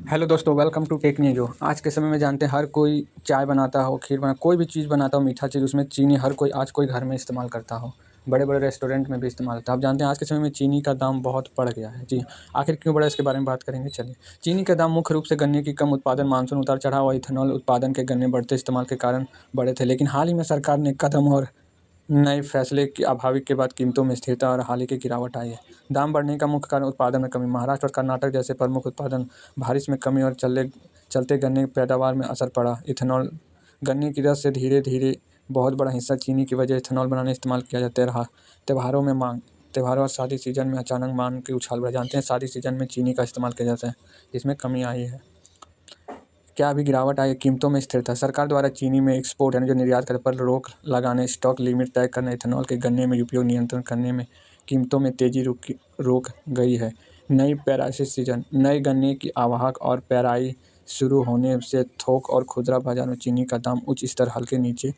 Hello दोस्तों, welcome to tech news. आज के समय में जानते हैं हर कोई चाय बनाता हो, खीर बना, कोई भी चीज़ बनाता हो, मीठा चीज़, उसमें चीनी हर कोई आज कोई घर में इस्तेमाल करता हो। बड़े बड़े रेस्टोरेंट में भी इस्तेमाल होता है। आप जानते हैं आज के समय में चीनी का दाम बहुत बढ़ गया है। जी, आखिर क्यों बढ़ा, इसके बारे में बात करेंगे। चलिए, चीनी का दाम मुख्य रूप से गन्ने की कम उत्पादन, मानसून उतार चढ़ाव और इथेनॉल उत्पादन के गन्ने बढ़ते इस्तेमाल के कारण बढ़े थे। लेकिन हाल ही में सरकार ने कदम और नए फैसले के अभावी के बाद कीमतों में स्थिरता और हाल ही की गिरावट आई है। दाम बढ़ने का मुख्य कारण उत्पादन में कमी। महाराष्ट्र और कर्नाटक जैसे प्रमुख उत्पादन बारिश में कमी और चलते गन्ने की पैदावार में असर पड़ा। इथेनॉल गन्ने की रस से धीरे धीरे बहुत बड़ा हिस्सा चीनी की वजह इथेनॉल बनाने इस्तेमाल किया जाता रहा। त्योहारों में मांग। त्योहारों और शादी सीजन में अचानक मांग की उछाल बढ़। जानते हैं शादी सीजन में चीनी का इस्तेमाल किया जाता है, इसमें कमी आई है। क्या अभी गिरावट आई है? कीमतों में स्थिरता। सरकार द्वारा चीनी में एक्सपोर्ट यानी जो निर्यात करने पर रोक लगाने, स्टॉक लिमिट तय करने, इथेनॉल के गन्ने में उपयोग नियंत्रण करने में कीमतों में तेजी रोक गई है। नई पेराई सीजन। नए गन्ने की आवाहक और पेराई शुरू होने से थोक और खुदरा बाजार में चीनी का दाम उच्च स्तर हल्के नीचे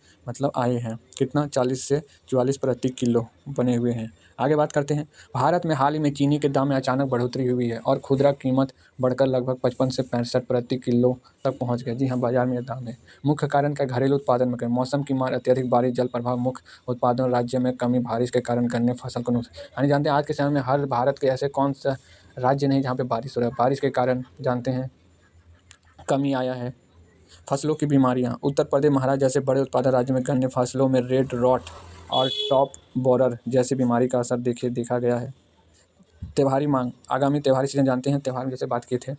आए हैं। कितना? 40 से 44 प्रति किलो बने हुए हैं। आगे बात करते हैं। भारत में हाल ही में चीनी के दाम में अचानक बढ़ोतरी हुई है और खुदरा कीमत बढ़कर लगभग 55 से 65 प्रति किलो तक पहुंच गया। जी हाँ, बाजार में यह दाम है। मुख्य कारण का घरेलू उत्पादन में कमी, मौसम की मार, अत्यधिक बारिश, जल प्रभाव, मुख्य उत्पादन राज्य में कमी, बारिश के कारण गन्ने फसल को नुकसान। यानी जानते हैं आज के समय में हर भारत के ऐसे कौन सा राज्य नहीं जहाँ पे बारिश हो रहा है। बारिश के कारण जानते हैं कमी आया है। फसलों की बीमारियां। उत्तर प्रदेश, महाराष्ट्र जैसे बड़े उत्पादक राज्यों में गन्ने फसलों में रेड रॉट और टॉप बोरर जैसी बीमारी का असर देखा गया है। त्योहारी मांग। आगामी त्योहारी सीजन जानते हैं, त्यौहार जैसे बात किए थे।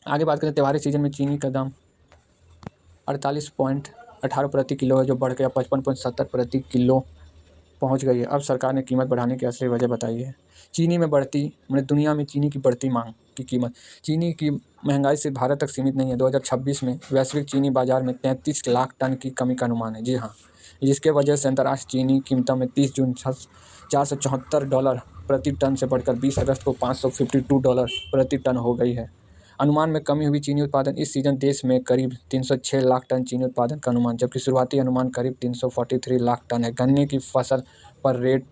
आगे बात करें, त्योहारी सीजन में चीनी का दाम 48.18 प्रति किलो है, जो बढ़ गया 55.70 प्रति किलो पहुंच गई है। अब सरकार ने कीमत बढ़ाने की असली वजह बताई है। चीनी में बढ़ती, मतलब दुनिया में चीनी की बढ़ती मांग की कीमत। चीनी की महंगाई सिर्फ भारत तक सीमित नहीं है। 2026 में वैश्विक चीनी बाजार में 33 लाख टन की कमी का अनुमान है। जी हाँ, जिसके वजह से अंतर्राष्ट्रीय चीनी कीमतों में 30 जून $474 प्रति टन से बढ़कर 20 अगस्त को $552 प्रति टन हो गई है। अनुमान में कमी हुई। चीनी उत्पादन इस सीजन देश में करीब 306 लाख टन चीनी उत्पादन का अनुमान, जबकि शुरुआती अनुमान करीब 343 लाख टन है। गन्ने की फसल पर रेड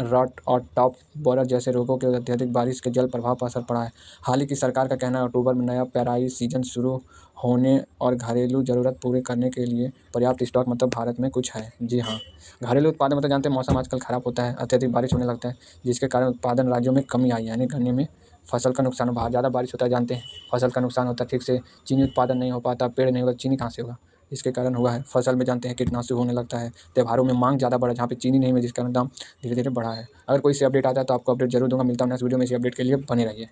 रॉट और टॉप बोरर जैसे रोगों के अत्यधिक बारिश के जल प्रभाव पर असर पड़ा है। हाल ही की सरकार का कहना है अक्टूबर में नया पेराई सीजन शुरू होने और घरेलू ज़रूरत पूरे करने के लिए पर्याप्त स्टॉक भारत में कुछ है। जी हाँ, घरेलू उत्पादन जानते हैं मौसम आजकल ख़राब होता है, अत्यधिक बारिश होने लगता है, जिसके कारण उत्पादन राज्यों में कमी आई है। यानी गन्ने में फसल का नुकसान, बाहर ज़्यादा बारिश होता है, जानते हैं फसल का नुकसान होता है, ठीक से चीनी उत्पादन नहीं हो पाता, पेड़ नहीं होगा, चीनी कहाँ से होगा? इसके कारण हुआ है। फसल में जानते हैं कीटनाशक होने लगता है। त्योहारों में मांग ज़्यादा बढ़ा, जहाँ पे चीनी नहीं है, जिसके कारण दाम धीरे धीरे बढ़ा है। अगर कोई से अपडेट आता है तो आपको अपडेट जरूर दूंगा। मिलता हूं नेक्स्ट वीडियो में। इसी अपडेट के लिए बने रहिए।